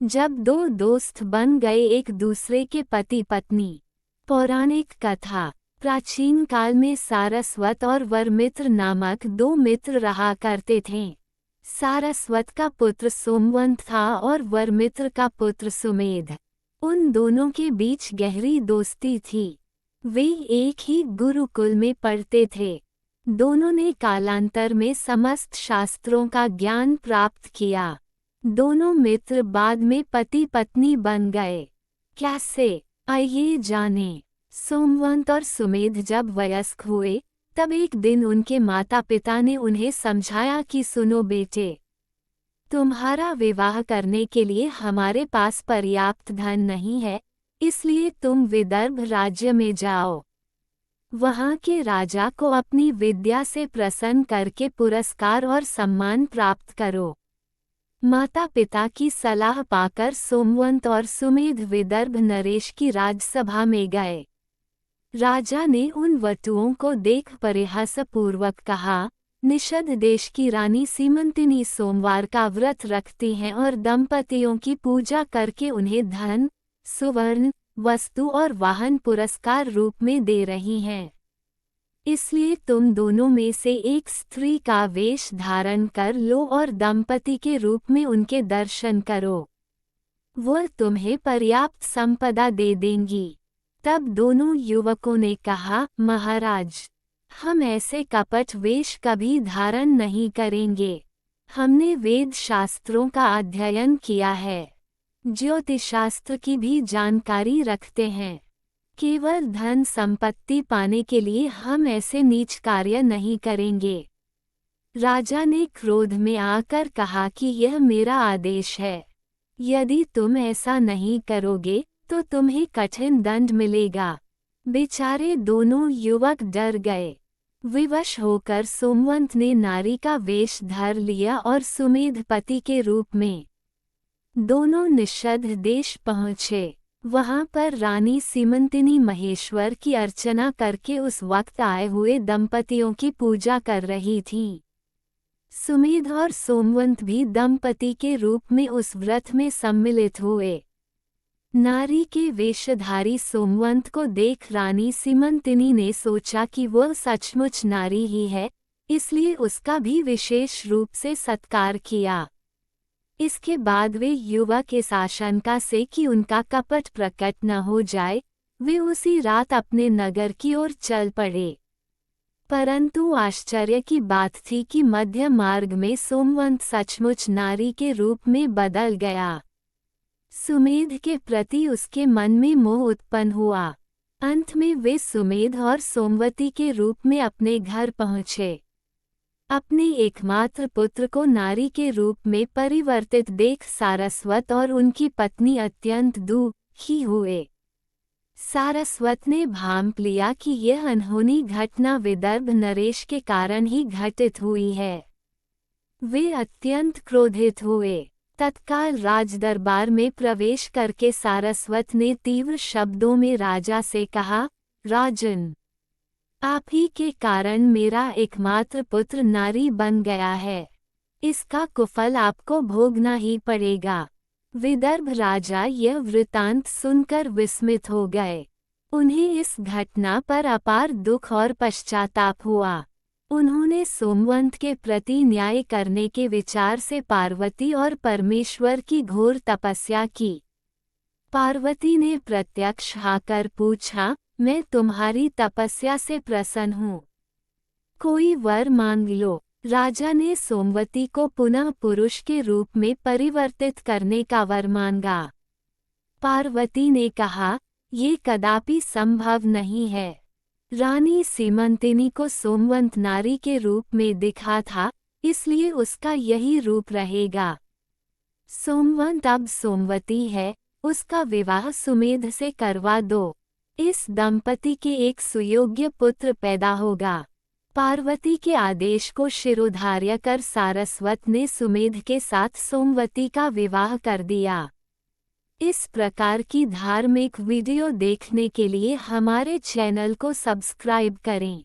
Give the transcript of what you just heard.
जब दो दोस्त बन गए एक दूसरे के पति पत्नी। पौराणिक कथा। प्राचीन काल में सारस्वत और वरमित्र नामक दो मित्र रहा करते थे। सारस्वत का पुत्र सोमवंत था और वरमित्र का पुत्र सुमेध। उन दोनों के बीच गहरी दोस्ती थी। वे एक ही गुरुकुल में पढ़ते थे। दोनों ने कालांतर में समस्त शास्त्रों का ज्ञान प्राप्त किया। दोनों मित्र बाद में पति पत्नी बन गए। कैसे, आइए जानें। सोमवंत और सुमेध जब वयस्क हुए तब एक दिन उनके माता पिता ने उन्हें समझाया कि सुनो बेटे, तुम्हारा विवाह करने के लिए हमारे पास पर्याप्त धन नहीं है, इसलिए तुम विदर्भ राज्य में जाओ। वहाँ के राजा को अपनी विद्या से प्रसन्न करके पुरस्कार और सम्मान प्राप्त करो। माता पिता की सलाह पाकर सोमवंत और सुमेध विदर्भ नरेश की राजसभा में गए। राजा ने उन वटुओं को देख परिहासपूर्वक कहा, निषद देश की रानी सीमंतिनी सोमवार का व्रत रखती हैं और दंपतियों की पूजा करके उन्हें धन, सुवर्ण, वस्तु और वाहन पुरस्कार रूप में दे रही हैं। इसलिए तुम दोनों में से एक स्त्री का वेश धारण कर लो और दंपति के रूप में उनके दर्शन करो। वह तुम्हें पर्याप्त संपदा दे देंगी। तब दोनों युवकों ने कहा, महाराज, हम ऐसे कपट वेश कभी धारण नहीं करेंगे। हमने वेद शास्त्रों का अध्ययन किया है, ज्योतिषशास्त्र की भी जानकारी रखते हैं। केवल धन संपत्ति पाने के लिए हम ऐसे नीच कार्य नहीं करेंगे। राजा ने क्रोध में आकर कहा कि यह मेरा आदेश है। यदि तुम ऐसा नहीं करोगे तो तुम्हें कठिन दंड मिलेगा। बेचारे दोनों युवक डर गए। विवश होकर सोमवंत ने नारी का वेश धर लिया और सुमेध पति के रूप में दोनों निषद देश पहुँचे। वहां पर रानी सीमंतिनी महेश्वर की अर्चना करके उस वक्त आए हुए दंपतियों की पूजा कर रही थी। सुमेध और सोमवंत भी दंपति के रूप में उस व्रत में सम्मिलित हुए। नारी के वेशधारी सोमवंत को देख रानी सीमंतिनी ने सोचा कि वह सचमुच नारी ही है, इसलिए उसका भी विशेष रूप से सत्कार किया। इसके बाद वे युवक इस आशंका से कि उनका कपट प्रकट न हो जाए, वे उसी रात अपने नगर की ओर चल पड़े। परंतु आश्चर्य की बात थी कि मध्य मार्ग में सोमवंत सचमुच नारी के रूप में बदल गया। सुमेध के प्रति उसके मन में मोह उत्पन्न हुआ। अंत में वे सुमेध और सोमवती के रूप में अपने घर पहुँचे। अपने एकमात्र पुत्र को नारी के रूप में परिवर्तित देख सारस्वत और उनकी पत्नी अत्यंत दुखी हुए। सारस्वत ने भांप लिया कि यह अनहोनी घटना विदर्भ नरेश के कारण ही घटित हुई है। वे अत्यंत क्रोधित हुए। तत्काल राजदरबार में प्रवेश करके सारस्वत ने तीव्र शब्दों में राजा से कहा, राजन, आप ही के कारण मेरा एकमात्र पुत्र नारी बन गया है। इसका कुफल आपको भोगना ही पड़ेगा। विदर्भ राजा यह वृतांत सुनकर विस्मित हो गए। उन्हें इस घटना पर अपार दुख और पश्चाताप हुआ। उन्होंने सोमवंत के प्रति न्याय करने के विचार से पार्वती और परमेश्वर की घोर तपस्या की। पार्वती ने प्रत्यक्ष आकर पूछा, मैं तुम्हारी तपस्या से प्रसन्न हूँ, कोई वर मांग लो। राजा ने सोमवती को पुनः पुरुष के रूप में परिवर्तित करने का वर मांगा। पार्वती ने कहा, ये कदापि संभव नहीं है। रानी सीमंतिनी को सोमवंत नारी के रूप में दिखा था, इसलिए उसका यही रूप रहेगा। सोमवंत अब सोमवती है, उसका विवाह सुमेध से करवा दो। इस दंपति के एक सुयोग्य पुत्र पैदा होगा। पार्वती के आदेश को शिरोधार्य कर सारस्वत ने सुमेध के साथ सोमवती का विवाह कर दिया। इस प्रकार की धार्मिक वीडियो देखने के लिए हमारे चैनल को सब्सक्राइब करें।